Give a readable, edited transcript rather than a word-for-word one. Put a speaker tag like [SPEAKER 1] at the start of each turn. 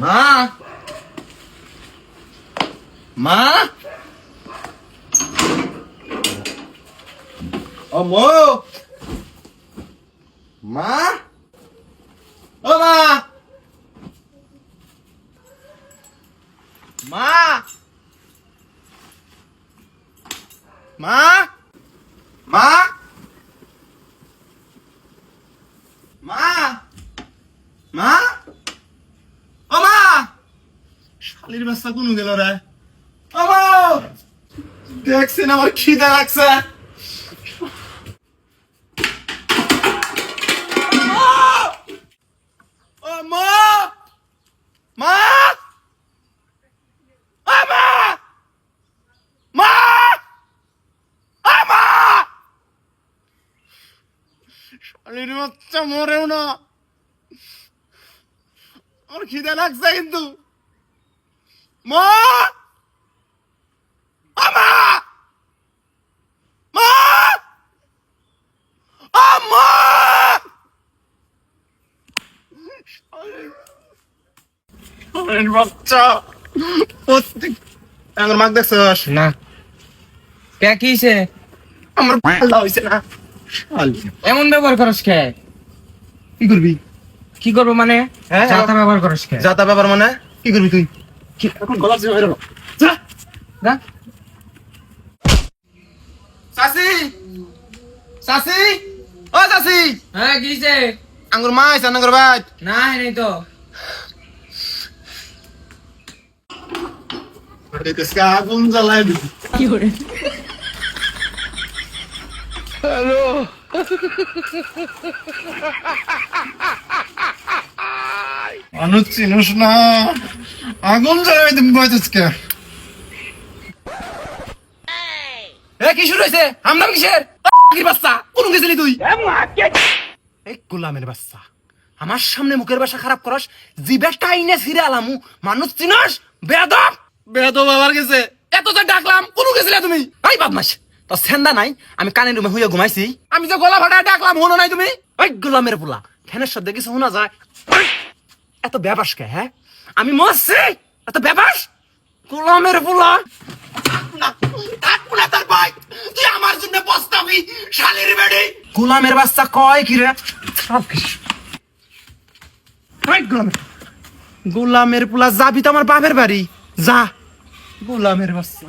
[SPEAKER 1] মা মা ও মো মা ও মা মা মা মা মা মা ও মা শালির বাচ্চা কোন গেল রে ও মা দেখছেন আমার খিদে লাগছে ও মা মা ও মা মা ও মা শালির বাচ্চা মরেও না আমার খিদে লাগছে কিন্তু মা ও মা মা ও মা শালির বাচ্চা আমার মাক দেখছস
[SPEAKER 2] না কে কিছে
[SPEAKER 1] আমার ভালো হইছে না শালি
[SPEAKER 2] এমন ব্যবহার করস কে?
[SPEAKER 1] কি করবি
[SPEAKER 2] কি করবো মানে?
[SPEAKER 1] হ্যাঁ,
[SPEAKER 2] যাতা ব্যবহার করস কে?
[SPEAKER 1] যাতা ব্যাপার মানে কি করবি তুই কি এখন গলা দিয়ে বেরো যা
[SPEAKER 2] যা।
[SPEAKER 1] সাসি সাসি ও সাসি
[SPEAKER 2] হ্যাঁ কিছে?
[SPEAKER 1] আঙ্গুর মা আইছে আঙ্গুর ভাই
[SPEAKER 2] না নাই তো।
[SPEAKER 1] দেখতে আগুন জ্বালায় দিবি
[SPEAKER 2] কি করে?
[SPEAKER 1] হ্যালো মানুষ চিনুস না আগুন জ্বালায় দিবি বাজকে
[SPEAKER 2] এ কি শুরু হইছে? হামনাম কিসের? কি বাচ্চা? কোন গেছিলি তুই?
[SPEAKER 1] এই গোলামের বাচ্চা আমার সামনে মুখের ভাষা খারাপ করস জিবে টাইনে ছিড়ে আলামু মানুষ চিনস বেয়াদব বেয়াদব আবার গেছে
[SPEAKER 2] এত যে ডাকলাম কোন গেছিলে তুমি?
[SPEAKER 1] এই বদমাশ তো সেন্দা নাই আমি কানের রুমে হইয়া ঘুমাইছি
[SPEAKER 2] আমি যে গলা ফাটায় ডাকলাম হনো নাই তুমি?
[SPEAKER 1] ওই গোলামের পোলা ফ্যানের শব্দ কিছু শোনা যায় ওই, এত ব্যাপাস কে হ্যাঁ আমি মরছি এত ব্যাপাস গোলামের পোলা তার ভাই তুই আমার জন্য পস্তাবি শালির বেড়ে গোলামের বাচ্চা কয় কি রে সব কিছু ওই গোলামের পোলা যাবি তো আমার বাপের বাড়ি যা গোলামের বাচ্চা